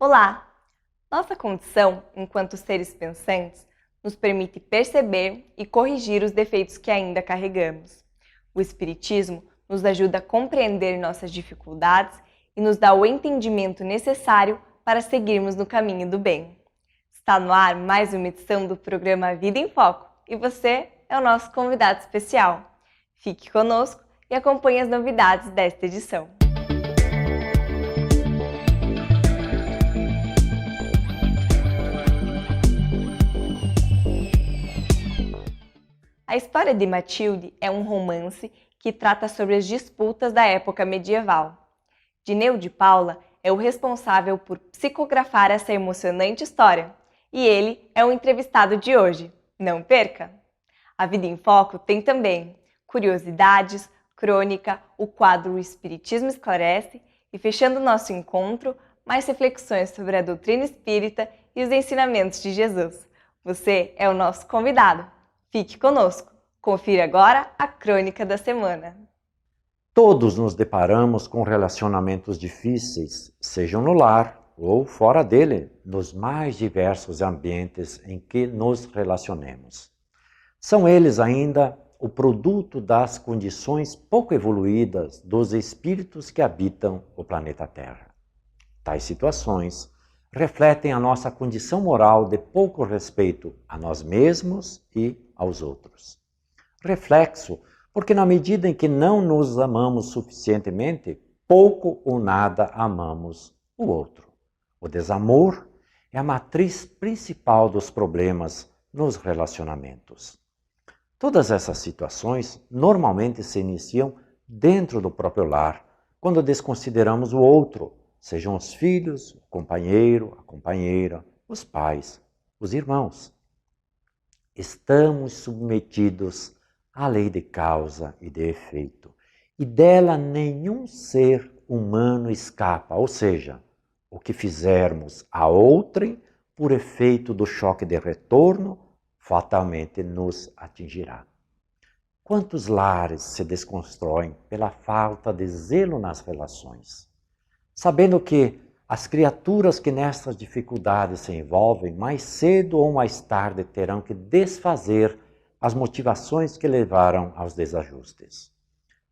Olá! Nossa condição, enquanto seres pensantes, nos permite perceber e corrigir os defeitos que ainda carregamos. O Espiritismo nos ajuda a compreender nossas dificuldades e nos dá o entendimento necessário para seguirmos no caminho do bem. Está no ar mais uma edição do programa Vida em Foco e você é o nosso convidado especial. Fique conosco e acompanhe as novidades desta edição. A história de Matilde é um romance que trata sobre as disputas da época medieval. Dineu de Paula é o responsável por psicografar essa emocionante história e ele é o entrevistado de hoje. Não perca! A Vida em Foco tem também curiosidades, crônica, o quadro O Espiritismo Esclarece e, fechando nosso encontro, mais reflexões sobre a doutrina espírita e os ensinamentos de Jesus. Você é o nosso convidado. Fique conosco. Confira agora a crônica da semana. Todos nos deparamos com relacionamentos difíceis, sejam no lar ou fora dele, nos mais diversos ambientes em que nos relacionemos. São eles ainda o produto das condições pouco evoluídas dos espíritos que habitam o planeta Terra. Tais situações refletem a nossa condição moral de pouco respeito a nós mesmos e aos outros. Reflexo, porque na medida em que não nos amamos suficientemente, pouco ou nada amamos o outro. O desamor é a matriz principal dos problemas nos relacionamentos. Todas essas situações normalmente se iniciam dentro do próprio lar, quando desconsideramos o outro, sejam os filhos, o companheiro, a companheira, os pais, os irmãos. Estamos submetidos à lei de causa e de efeito, e dela nenhum ser humano escapa, ou seja, o que fizermos a outrem, por efeito do choque de retorno, fatalmente nos atingirá. Quantos lares se desconstroem pela falta de zelo nas relações? Sabendo que as criaturas que nessas dificuldades se envolvem, mais cedo ou mais tarde terão que desfazer as motivações que levaram aos desajustes.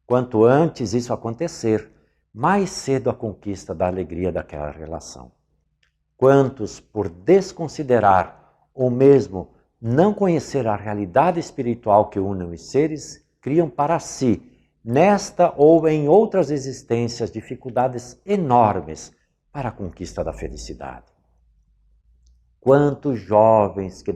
Quanto antes isso acontecer, mais cedo a conquista da alegria daquela relação. Quantos, por desconsiderar ou mesmo não conhecer a realidade espiritual que une os seres, criam para si, nesta ou em outras existências, dificuldades enormes para a conquista da felicidade. Quantos jovens que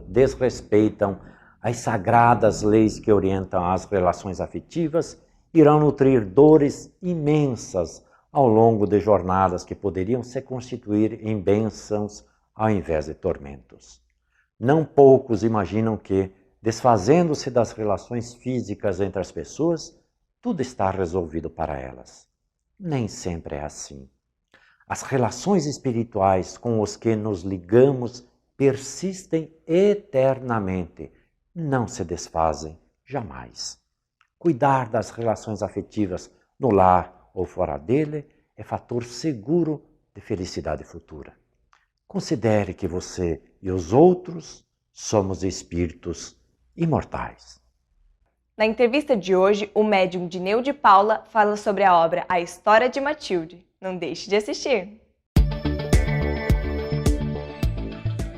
desrespeitam as sagradas leis que orientam as relações afetivas irão nutrir dores imensas ao longo de jornadas que poderiam se constituir em bênçãos ao invés de tormentos. Não poucos imaginam que, desfazendo-se das relações físicas entre as pessoas, tudo está resolvido para elas. Nem sempre é assim. As relações espirituais com os que nos ligamos persistem eternamente, não se desfazem jamais. Cuidar das relações afetivas no lar ou fora dele é fator seguro de felicidade futura. Considere que você e os outros somos espíritos imortais. Na entrevista de hoje, o médium Dineu de Paula fala sobre a obra A História de Matilde. Não deixe de assistir!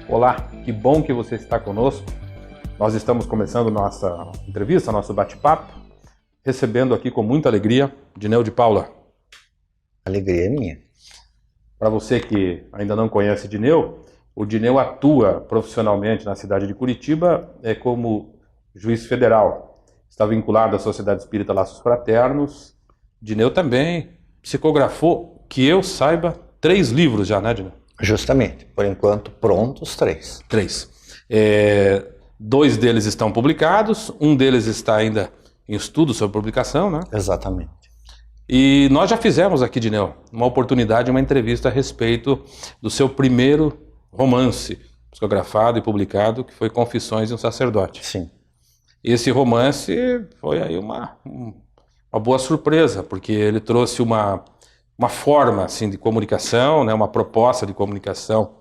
Olá, que bom que você está conosco. Nós estamos começando nossa entrevista, nosso bate-papo, recebendo aqui com muita alegria Dineu de Paula. Alegria é minha. Para você que ainda não conhece Dineu, o Dineu atua profissionalmente na cidade de Curitiba como juiz federal. Está vinculado à Sociedade Espírita Laços Fraternos. Dineu também psicografou, que eu saiba, 3 livros já, né, Dineu? Justamente. Por enquanto, prontos 3. 3. 2 deles estão publicados, um deles está ainda em estudo sobre publicação, né? Exatamente. E nós já fizemos aqui, Dineu, uma oportunidade, uma entrevista a respeito do seu primeiro romance, psicografado e publicado, que foi Confissões de um Sacerdote. Sim. Esse romance foi aí uma boa surpresa, porque ele trouxe uma uma forma assim, de comunicação, né, uma proposta de comunicação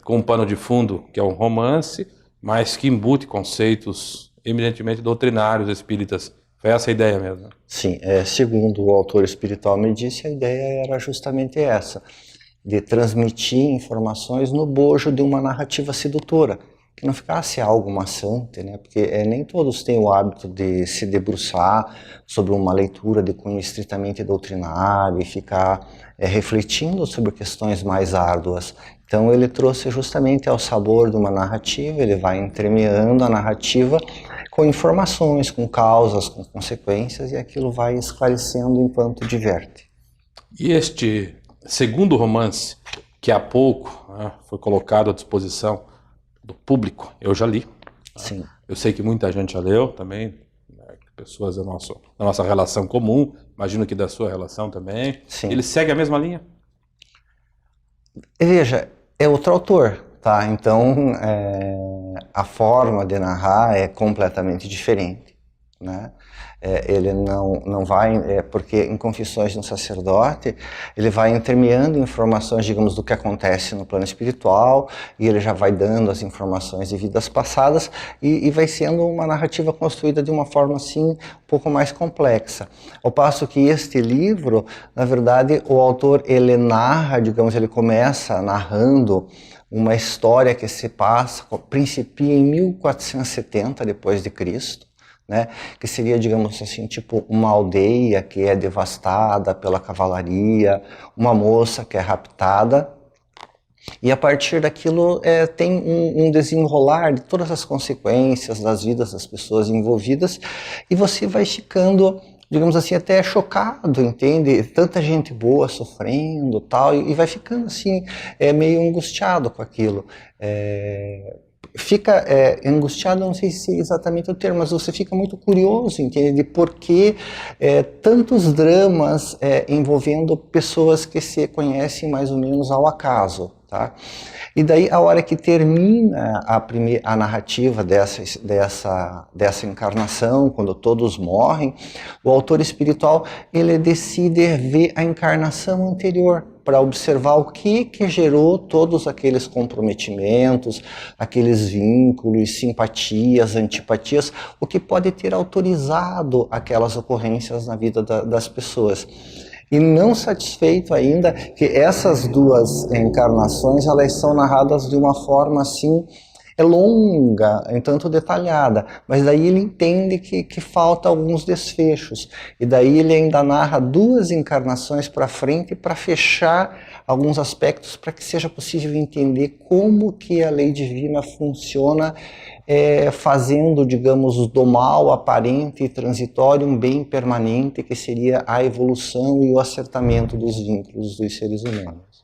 com um pano de fundo, que é um romance, mas que embute conceitos eminentemente doutrinários espíritas. Foi essa a ideia mesmo? Sim, segundo o autor espiritual me disse, a ideia era justamente essa, de transmitir informações no bojo de uma narrativa sedutora, que não ficasse algo maçante, né? Porque nem todos têm o hábito de se debruçar sobre uma leitura de cunho estritamente doutrinário e ficar refletindo sobre questões mais árduas. Então ele trouxe justamente ao sabor de uma narrativa, ele vai entremeando a narrativa com informações, com causas, com consequências, e aquilo vai esclarecendo enquanto diverte. E este segundo romance, que há pouco, né, foi colocado à disposição do público, eu já li. Sim. Eu sei que muita gente já leu também, né, pessoas da nossa relação comum, imagino que da sua relação também. Sim. Ele segue a mesma linha? Veja, é outro autor, tá? Então a forma de narrar é completamente diferente, né? Ele não vai, porque em Confissões de um Sacerdote, ele vai entremeando informações, digamos, do que acontece no plano espiritual, e ele já vai dando as informações de vidas passadas, e vai sendo uma narrativa construída de uma forma, assim, um pouco mais complexa. Ao passo que este livro, na verdade, o autor, ele narra, digamos, ele começa narrando uma história que se passa, principia em 1470 depois de Cristo, né, que seria, digamos assim, tipo uma aldeia que é devastada pela cavalaria, uma moça que é raptada, e a partir daquilo tem um desenrolar de todas as consequências das vidas das pessoas envolvidas, e você vai ficando, digamos assim, até chocado, entende? Tanta gente boa sofrendo, tal, e vai ficando assim, meio angustiado com aquilo. Fica angustiado, não sei se é exatamente o termo, mas você fica muito curioso, entende? De por que tantos dramas envolvendo pessoas que se conhecem mais ou menos ao acaso, tá? E daí, a hora que termina a narrativa dessa encarnação, quando todos morrem, o autor espiritual, ele decide ver a encarnação anterior, para observar o que gerou todos aqueles comprometimentos, aqueles vínculos, simpatias, antipatias, o que pode ter autorizado aquelas ocorrências na vida das pessoas. E não satisfeito ainda que essas duas encarnações, elas são narradas de uma forma assim, longa, tanto detalhada, mas daí ele entende que falta alguns desfechos, e daí ele ainda narra duas encarnações para frente para fechar alguns aspectos para que seja possível entender como que a lei divina funciona, fazendo, digamos, do mal aparente e transitório um bem permanente, que seria a evolução e o acertamento dos vínculos dos seres humanos.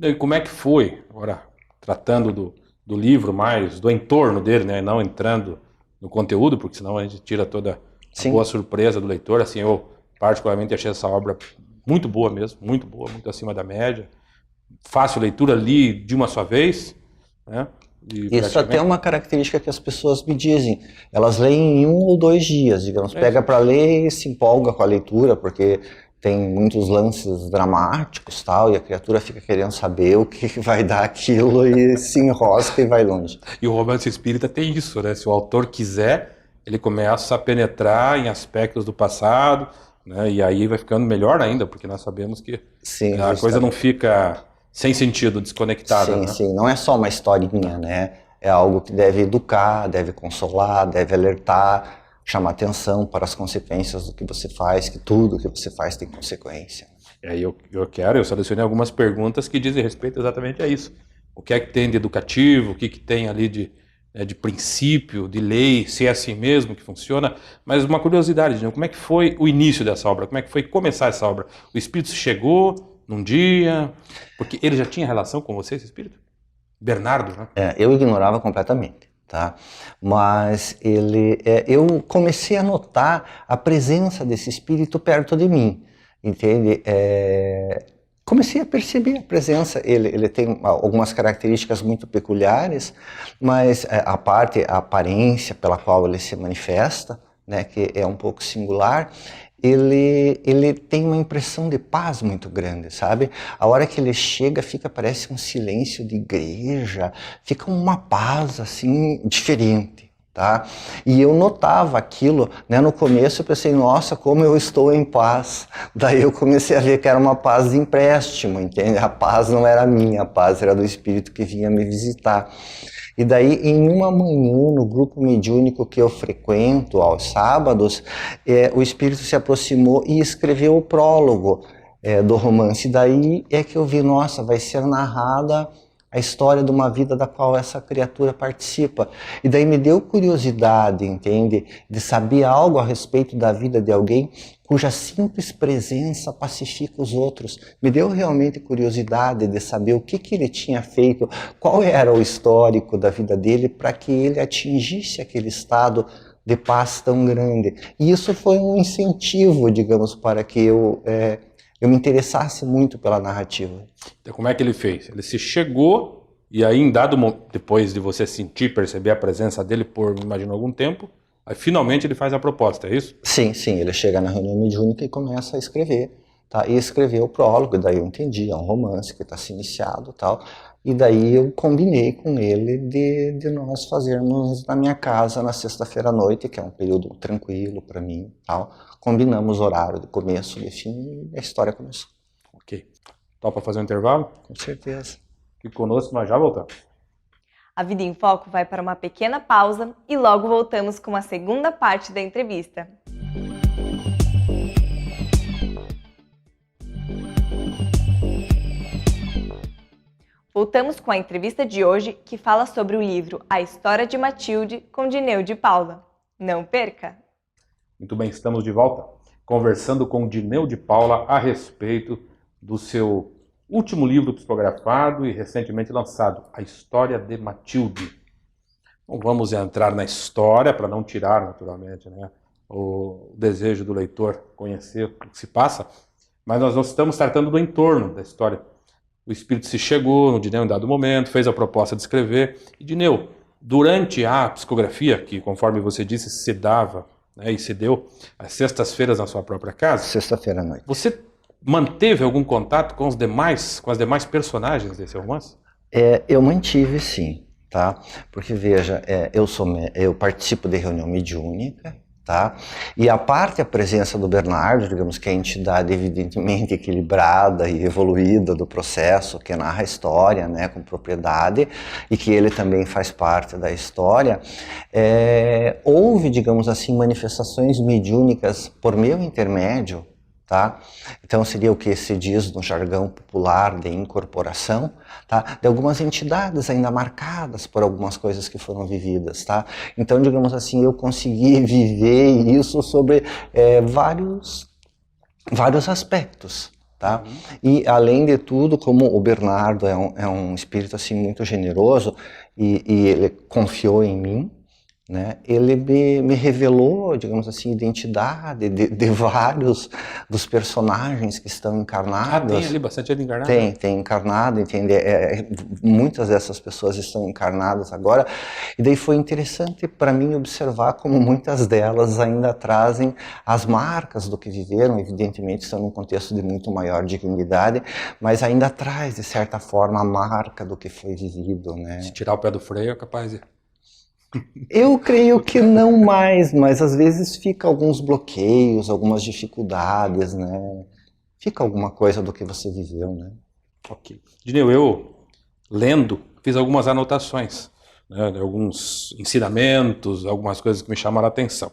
E como é que foi, agora tratando do livro, mais do entorno dele, né, não entrando no conteúdo, porque senão a gente tira toda a boa surpresa do leitor. Assim, eu particularmente achei essa obra muito boa mesmo, muito boa, muito acima da média. Fácil leitura, li de uma só vez, né? Isso até é uma característica que as pessoas me dizem. Elas leem em 1 ou 2 dias, digamos. Pega para ler e se empolga com a leitura, porque tem muitos lances dramáticos, tal, e a criatura fica querendo saber o que vai dar aquilo e se enrosca e vai longe. E o romance espírita tem isso, né? Se o autor quiser, ele começa a penetrar em aspectos do passado, né? E aí vai ficando melhor ainda, porque nós sabemos que sim, a coisa não fica sem sentido, desconectada. Sim, né? Sim, não é só uma historinha, né? É algo que deve educar, deve consolar, deve alertar, chamar atenção para as consequências do que você faz, que tudo que você faz tem consequência. Eu selecionei algumas perguntas que dizem respeito exatamente a isso. O que é que tem de educativo, o que tem ali de princípio, de lei, se é assim mesmo que funciona. Mas uma curiosidade, né? Como é que foi o início dessa obra? Como é que foi começar essa obra? O espírito chegou num dia, porque ele já tinha relação com você, esse espírito? Bernardo, né? Eu ignorava completamente. Tá? Mas eu comecei a notar a presença desse espírito perto de mim, entende? Comecei a perceber a presença. Ele tem algumas características muito peculiares, mas a aparência pela qual ele se manifesta, né, que é um pouco singular, ele tem uma impressão de paz muito grande, sabe? A hora que ele chega, parece um silêncio de igreja, fica uma paz, assim, diferente, tá? E eu notava aquilo, né? No começo eu pensei, nossa, como eu estou em paz. Daí eu comecei a ver que era uma paz de empréstimo, entende? A paz não era minha, a paz era do Espírito que vinha me visitar. E daí, em uma manhã, no grupo mediúnico que eu frequento aos sábados, o Espírito se aproximou e escreveu o prólogo do romance. E daí é que eu vi, nossa, vai ser narrada a história de uma vida da qual essa criatura participa. E daí me deu curiosidade, entende? De saber algo a respeito da vida de alguém cuja simples presença pacifica os outros. Me deu realmente curiosidade de saber o que ele tinha feito, qual era o histórico da vida dele para que ele atingisse aquele estado de paz tão grande. E isso foi um incentivo, digamos, para que eu me interessasse muito pela narrativa. Então, como é que ele fez? Ele se chegou e aí, depois de você sentir, perceber a presença dele por, imagino, algum tempo, aí finalmente ele faz a proposta, é isso? Sim, ele chega na reunião mediúnica e começa a escrever, tá? E escreveu o prólogo, e daí eu entendi, é um romance que está se iniciado, tal. E daí eu combinei com ele de nós fazermos na minha casa na sexta-feira à noite, que é um período tranquilo para mim, tal. Combinamos o horário de começo, de fim, e a história começou. Ok. Topa fazer um intervalo? Com certeza. Fique conosco, nós já voltamos. A Vida em Foco vai para uma pequena pausa e logo voltamos com a segunda parte da entrevista. Voltamos com a entrevista de hoje, que fala sobre o livro A História de Matilde, com Dineu de Paula. Não perca! Muito bem, estamos de volta, conversando com Dineu de Paula a respeito do seu último livro psicografado e recentemente lançado, A História de Matilde. Bom, vamos entrar na história, para não tirar, naturalmente, né, o desejo do leitor conhecer o que se passa, mas nós não estamos tratando do entorno da história. O Espírito se chegou no Dineu em dado momento, fez a proposta de escrever, e Dineu, durante a psicografia, que conforme você disse, se dava, né, e se deu às sextas-feiras na sua própria casa, Sexta-feira à noite. você manteve algum contato com as demais personagens desse romance? Eu mantive, sim, tá? Porque, veja, eu participo de reunião mediúnica, tá? E a presença do Bernardo, digamos que é a entidade evidentemente equilibrada e evoluída do processo, que narra a história, né, com propriedade, e que ele também faz parte da história, houve, digamos assim, manifestações mediúnicas por meu intermédio, tá? Então seria o que se diz no jargão popular de incorporação, tá? De algumas entidades ainda marcadas por algumas coisas que foram vividas, tá? Então, digamos assim, eu consegui viver isso sobre vários aspectos, tá? E além de tudo, como o Bernardo é um espírito assim muito generoso e ele confiou em mim, né? Ele me revelou, digamos assim, identidade de vários dos personagens que estão encarnados. Tem ali bastante gente encarnada? Tem encarnado, entende? Muitas dessas pessoas estão encarnadas agora, e daí foi interessante para mim observar como muitas delas ainda trazem as marcas do que viveram, evidentemente estão num contexto de muito maior dignidade, mas ainda traz, de certa forma, a marca do que foi vivido, né? Se tirar o pé do freio é capaz de... Eu creio que não mais, mas às vezes fica alguns bloqueios, algumas dificuldades, né? Fica alguma coisa do que você viveu, né? Ok. Dineu, eu, lendo, fiz algumas anotações, né, de alguns ensinamentos, algumas coisas que me chamaram a atenção.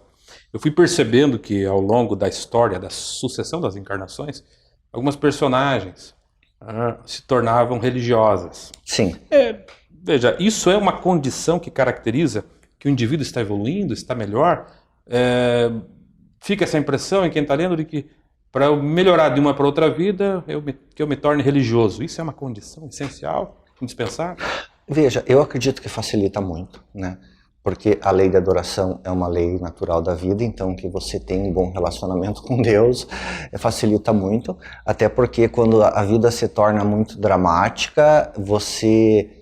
Eu fui percebendo que ao longo da história, da sucessão das encarnações, algumas personagens se tornavam religiosas. Sim. Veja, isso é uma condição que caracteriza que o indivíduo está evoluindo, está melhor. Fica essa impressão em quem está lendo de que para eu melhorar de uma para outra vida, que eu me torne religioso. Isso é uma condição essencial, indispensável? Veja, eu acredito que facilita muito, né? Porque a lei da adoração é uma lei natural da vida, então que você tem um bom relacionamento com Deus facilita muito, até porque quando a vida se torna muito dramática, você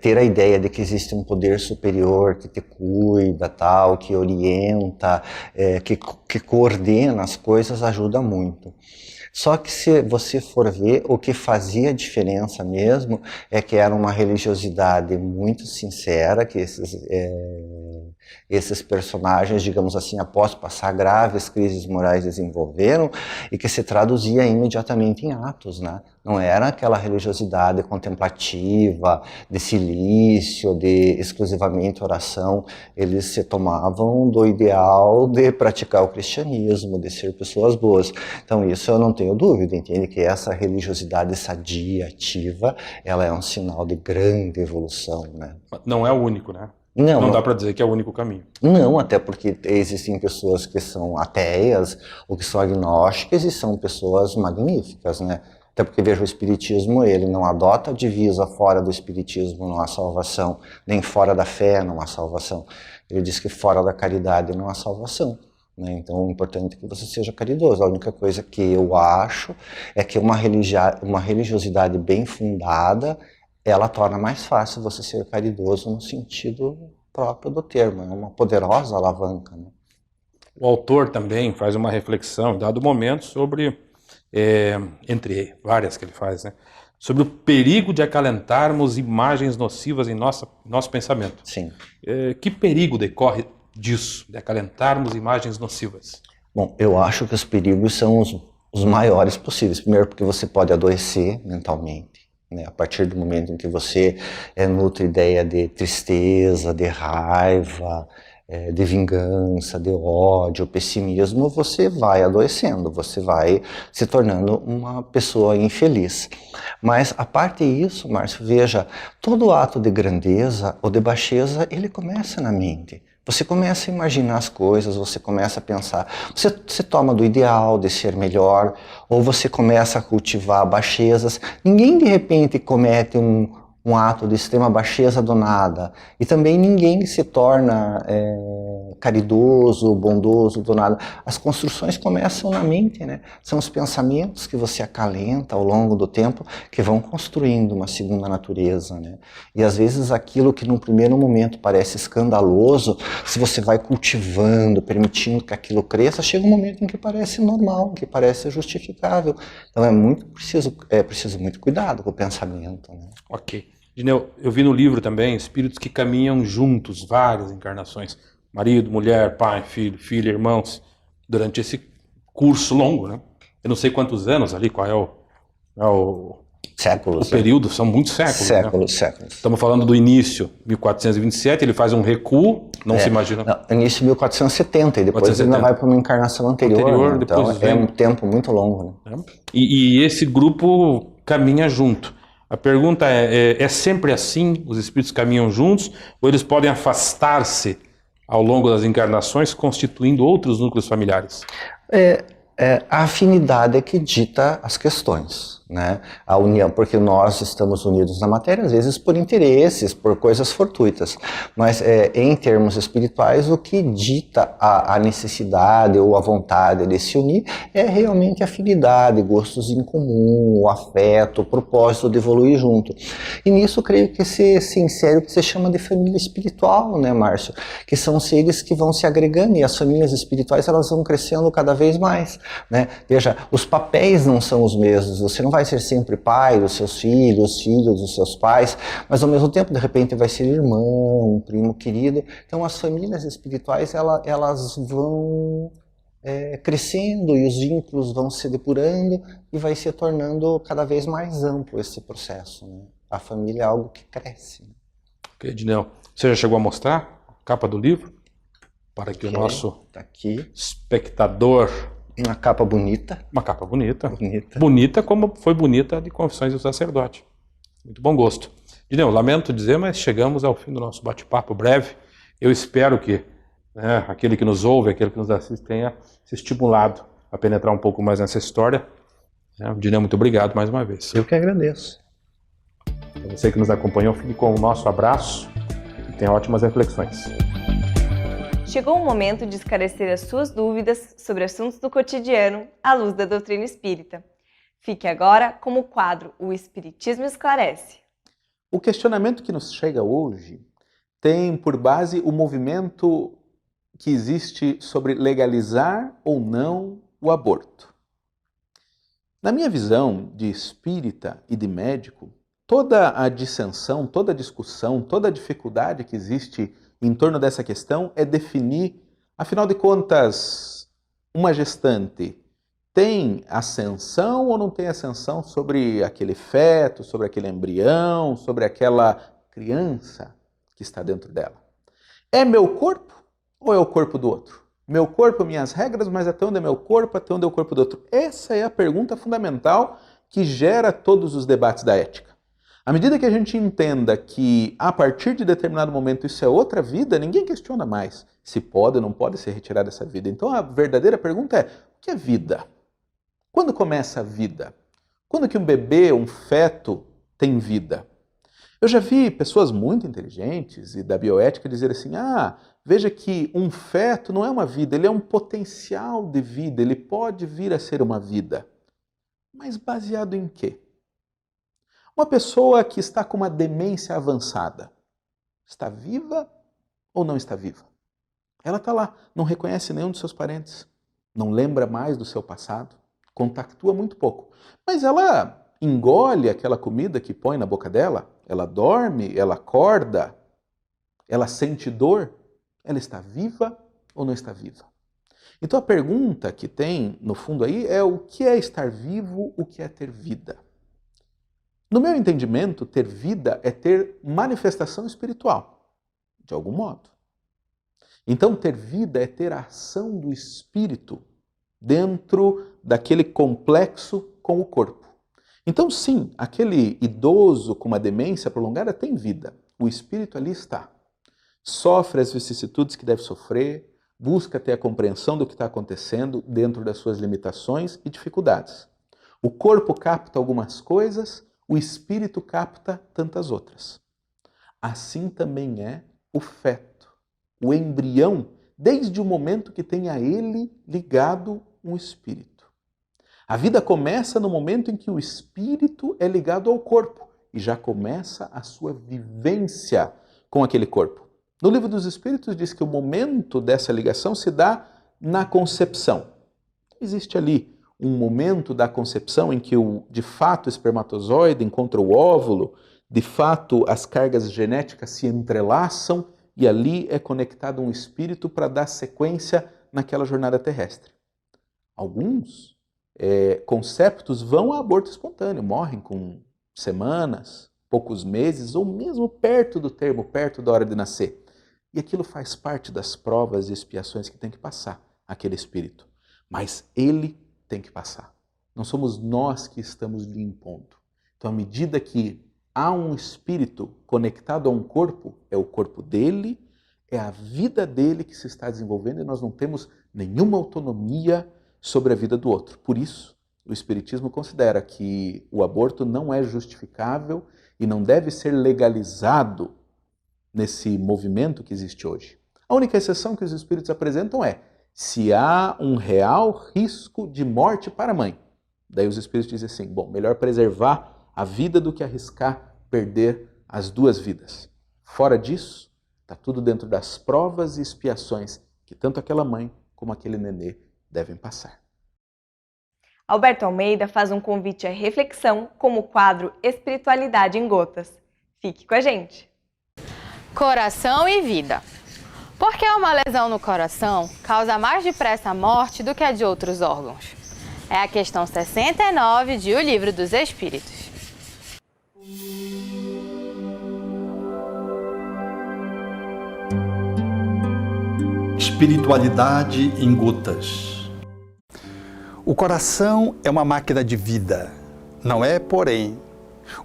ter a ideia de que existe um poder superior que te cuida, tal, que orienta, que coordena as coisas, ajuda muito. Só que se você for ver, o que fazia diferença mesmo é que era uma religiosidade muito sincera, que esses personagens, digamos assim, após passar graves crises morais, desenvolveram, e que se traduzia imediatamente em atos, né? Não era aquela religiosidade contemplativa, de silício, de exclusivamente oração. Eles se tomavam do ideal de praticar o cristianismo, de ser pessoas boas. Então isso eu não tenho dúvida, entende? Que essa religiosidade sadia, ativa, ela é um sinal de grande evolução, né? Não é o único, né? Não, Não dá para dizer que é o único caminho. não, até porque existem pessoas que são ateias ou que são agnósticas e são pessoas magníficas, né? Até porque, veja, o Espiritismo, ele não adota a divisa fora do Espiritismo não há salvação, nem fora da fé não há salvação. Ele diz que fora da caridade não há salvação, né? Então, o importante é que você seja caridoso. A única coisa que eu acho é que uma religiosidade bem fundada, ela torna mais fácil você ser caridoso no sentido próprio do termo. É uma poderosa alavanca, né? O autor também faz uma reflexão, em dado momento, sobre, entre várias que ele faz, né, sobre o perigo de acalentarmos imagens nocivas em nosso pensamento. Sim. Que perigo decorre disso, de acalentarmos imagens nocivas? Bom, eu acho que os perigos são os maiores possíveis. Primeiro, porque você pode adoecer mentalmente, né? A partir do momento em que você nutre ideia de tristeza, de raiva, de vingança, de ódio, pessimismo, você vai adoecendo, você vai se tornando uma pessoa infeliz. Mas, a parte disso, Márcio, veja, todo ato de grandeza ou de baixeza, ele começa na mente. Você começa a imaginar as coisas, você começa a pensar, você toma do ideal de ser melhor, ou você começa a cultivar baixezas. Ninguém de repente comete um ato de extrema baixeza do nada, e também ninguém se torna caridoso, bondoso do nada. As construções começam na mente, né? São os pensamentos que você acalenta ao longo do tempo que vão construindo uma segunda natureza, né? E às vezes aquilo que num primeiro momento parece escandaloso, se você vai cultivando, permitindo que aquilo cresça, chega um momento em que parece normal, que parece justificável. Então é preciso muito cuidado com o pensamento, né? Ok. Dineu, eu vi no livro também espíritos que caminham juntos, várias encarnações, marido, mulher, pai, filho, filha, irmãos, durante esse curso longo, né? Eu não sei quantos anos ali, qual é o Séculos. período, são muitos séculos. Séculos, né? séculos. Estamos falando do início, 1427, ele faz um recuo, não se imagina. Não, início de 1470, e depois 1470. ele ainda vai para uma encarnação anterior, né? Então depois é um tempo muito longo, né? E esse grupo caminha junto. A pergunta é sempre assim? Os espíritos caminham juntos? Ou eles podem afastar-se ao longo das encarnações, constituindo outros núcleos familiares? A afinidade é que dita as questões, né? A união, porque nós estamos unidos na matéria, às vezes por interesses, por coisas fortuitas, mas em termos espirituais, o que dita a necessidade ou a vontade de se unir é realmente a afinidade, gostos em comum, o afeto, o propósito de evoluir junto. E nisso, creio que se insere o que se chama de família espiritual, né, Márcio? Que são seres que vão se agregando, e as famílias espirituais elas vão crescendo cada vez mais, né? Veja, os papéis não são os mesmos, você não vai ser sempre pai dos seus filhos, filhos dos seus pais, mas ao mesmo tempo, de repente, vai ser irmão, um primo querido. Então, as famílias espirituais, elas vão crescendo e os vínculos vão se depurando e vai se tornando cada vez mais amplo esse processo, né? A família é algo que cresce. Ok, Dineu, você já chegou a mostrar a capa do livro? Para que o nosso tá aqui. Espectador... Uma capa bonita. Uma capa bonita. Bonita. Bonita como foi bonita de Confissões do Sacerdote. Muito bom gosto. Dineu, lamento dizer, mas chegamos ao fim do nosso bate-papo breve. Eu espero que aquele que nos ouve, aquele que nos assiste, tenha se estimulado a penetrar um pouco mais nessa história. Dineu, muito obrigado mais uma vez. Eu que agradeço. Para você que nos acompanhou, fique com o nosso abraço e tenha ótimas reflexões. Chegou o momento de esclarecer as suas dúvidas sobre assuntos do cotidiano à luz da doutrina espírita. Fique agora com o quadro O Espiritismo Esclarece. O questionamento que nos chega hoje tem por base o movimento que existe sobre legalizar ou não o aborto. Na minha visão de espírita e de médico, toda a dissensão, toda a discussão, toda a dificuldade que existe em torno dessa questão é definir, afinal de contas, uma gestante tem ascensão ou não tem ascensão sobre aquele feto, sobre aquele embrião, sobre aquela criança que está dentro dela. É meu corpo ou é o corpo do outro? Meu corpo, minhas regras, mas até onde é meu corpo, até onde é o corpo do outro? Essa é a pergunta fundamental que gera todos os debates da ética. À medida que a gente entenda que, a partir de determinado momento, isso é outra vida, ninguém questiona mais se pode ou não pode ser retirada essa vida. Então, a verdadeira pergunta é, o que é vida? Quando começa a vida? Quando que um bebê, um feto, tem vida? Eu já vi pessoas muito inteligentes e da bioética dizer assim, veja que um feto não é uma vida, ele é um potencial de vida, ele pode vir a ser uma vida. Mas baseado em quê? Uma pessoa que está com uma demência avançada, está viva ou não está viva? Ela está lá, não reconhece nenhum dos seus parentes, não lembra mais do seu passado, contactua muito pouco. Mas ela engole aquela comida que põe na boca dela, ela dorme, ela acorda, ela sente dor, ela está viva ou não está viva? Então a pergunta que tem no fundo aí é o que é estar vivo, o que é ter vida? No meu entendimento, ter vida é ter manifestação espiritual, de algum modo. Então, ter vida é ter a ação do espírito dentro daquele complexo com o corpo. Então, sim, aquele idoso com uma demência prolongada tem vida. O espírito ali está. Sofre as vicissitudes que deve sofrer, busca ter a compreensão do que está acontecendo dentro das suas limitações e dificuldades. O corpo capta algumas coisas, o espírito capta tantas outras. Assim também é o feto, o embrião, desde o momento que tem a ele ligado um espírito. A vida começa no momento em que o espírito é ligado ao corpo e já começa a sua vivência com aquele corpo. No Livro dos Espíritos diz que o momento dessa ligação se dá na concepção. Existe ali um momento da concepção em que de fato o espermatozoide encontra o óvulo, de fato as cargas genéticas se entrelaçam e ali é conectado um espírito para dar sequência naquela jornada terrestre. Alguns conceptos vão a aborto espontâneo, morrem com semanas, poucos meses ou mesmo perto do termo, perto da hora de nascer. E aquilo faz parte das provas e expiações que tem que passar aquele espírito. Mas ele tem que passar. Não somos nós que estamos lhe impondo. Então, à medida que há um espírito conectado a um corpo, é o corpo dele, é a vida dele que se está desenvolvendo e nós não temos nenhuma autonomia sobre a vida do outro. Por isso, o Espiritismo considera que o aborto não é justificável e não deve ser legalizado nesse movimento que existe hoje. A única exceção que os Espíritos apresentam é se há um real risco de morte para a mãe. Daí os Espíritos dizem assim, bom, melhor preservar a vida do que arriscar perder as duas vidas. Fora disso, está tudo dentro das provas e expiações que tanto aquela mãe como aquele nenê devem passar. Alberto Almeida faz um convite à reflexão como quadro Espiritualidade em Gotas. Fique com a gente! Coração e vida. Porque uma lesão no coração causa mais depressa a morte do que a de outros órgãos? É a questão 69 de O Livro dos Espíritos. Espiritualidade em gotas. O coração é uma máquina de vida. Não é, porém,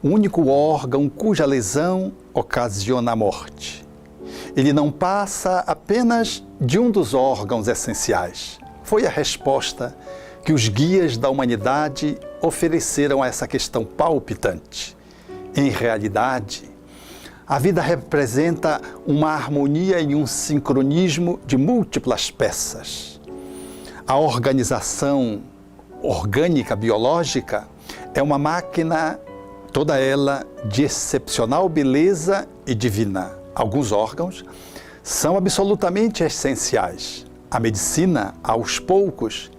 o único órgão cuja lesão ocasiona a morte. Ele não passa apenas de um dos órgãos essenciais. Foi a resposta que os guias da humanidade ofereceram a essa questão palpitante. Em realidade, a vida representa uma harmonia e um sincronismo de múltiplas peças. A organização orgânica biológica é uma máquina toda ela de excepcional beleza e divina. Alguns órgãos são absolutamente essenciais. A medicina, aos poucos,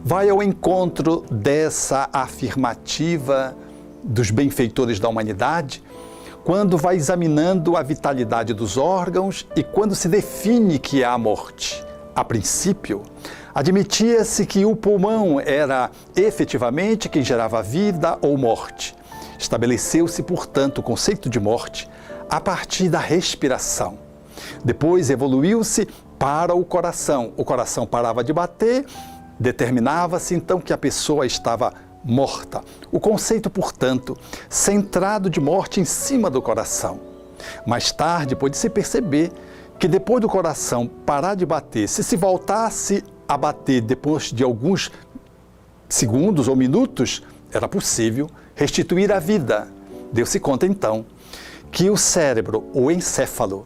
vai ao encontro dessa afirmativa dos benfeitores da humanidade, quando vai examinando a vitalidade dos órgãos e quando se define que há morte. A princípio, admitia-se que o pulmão era efetivamente quem gerava vida ou morte. Estabeleceu-se, portanto, o conceito de morte a partir da respiração. Depois evoluiu-se para o coração. O coração parava de bater, determinava-se então que a pessoa estava morta. O conceito, portanto, centrado de morte em cima do coração. Mais tarde pôde-se perceber que depois do coração parar de bater, se voltasse a bater depois de alguns segundos ou minutos, era possível restituir a vida. Deu-se conta então que o cérebro, o encéfalo,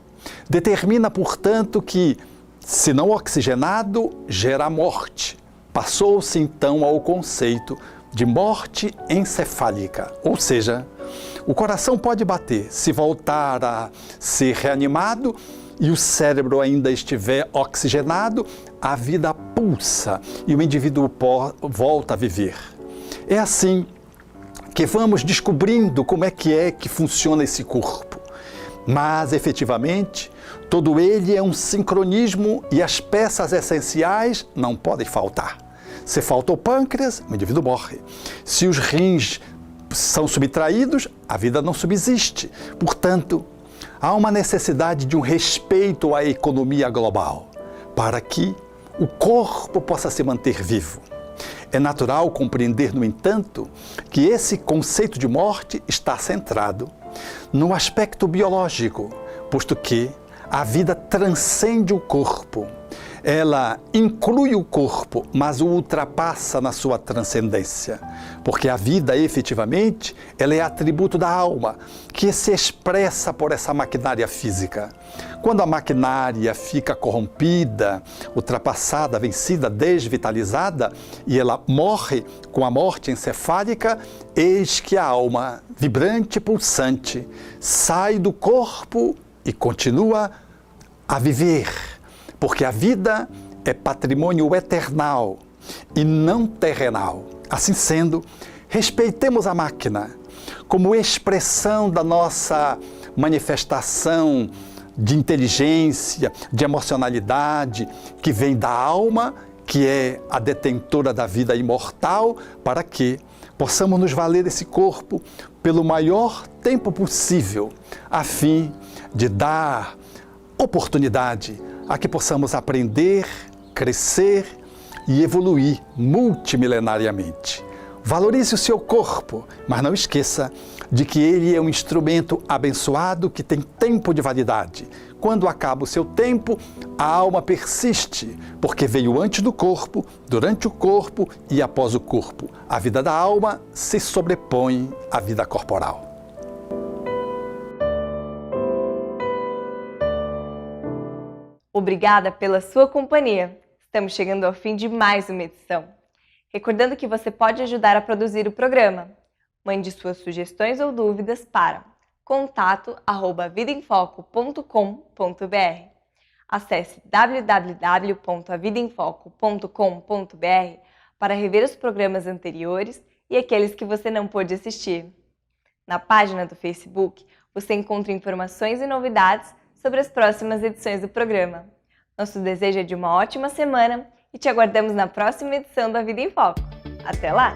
determina, portanto, que, se não oxigenado, gera morte. Passou-se então ao conceito de morte encefálica, ou seja, o coração pode bater, se voltar a ser reanimado e o cérebro ainda estiver oxigenado, a vida pulsa e o indivíduo volta a viver. É assim que vamos descobrindo como é que funciona esse corpo. Mas, efetivamente, todo ele é um sincronismo e as peças essenciais não podem faltar. Se falta o pâncreas, o indivíduo morre. Se os rins são subtraídos, a vida não subsiste. Portanto, há uma necessidade de um respeito à economia global, para que o corpo possa se manter vivo. É natural compreender, no entanto, que esse conceito de morte está centrado no aspecto biológico, posto que a vida transcende o corpo. Ela inclui o corpo, mas o ultrapassa na sua transcendência, porque a vida, efetivamente, ela é atributo da alma, que se expressa por essa maquinária física. Quando a maquinária fica corrompida, ultrapassada, vencida, desvitalizada, e ela morre com a morte encefálica, eis que a alma, vibrante e pulsante, sai do corpo e continua a viver. Porque a vida é patrimônio eternal e não terrenal. Assim sendo, respeitemos a máquina como expressão da nossa manifestação de inteligência, de emocionalidade, que vem da alma, que é a detentora da vida imortal, para que possamos nos valer desse corpo pelo maior tempo possível, a fim de dar oportunidade a que possamos aprender, crescer e evoluir multimilenariamente. Valorize o seu corpo, mas não esqueça de que ele é um instrumento abençoado que tem tempo de validade. Quando acaba o seu tempo, a alma persiste, porque veio antes do corpo, durante o corpo e após o corpo. A vida da alma se sobrepõe à vida corporal. Obrigada pela sua companhia. Estamos chegando ao fim de mais uma edição. Recordando que você pode ajudar a produzir o programa. Mande suas sugestões ou dúvidas para contato@vidaemfoco.com.br. Acesse www.avidaemfoco.com.br para rever os programas anteriores e aqueles que você não pôde assistir. Na página do Facebook, você encontra informações e novidades sobre as próximas edições do programa. Nosso desejo é de uma ótima semana e te aguardamos na próxima edição do A Vida em Foco. Até lá!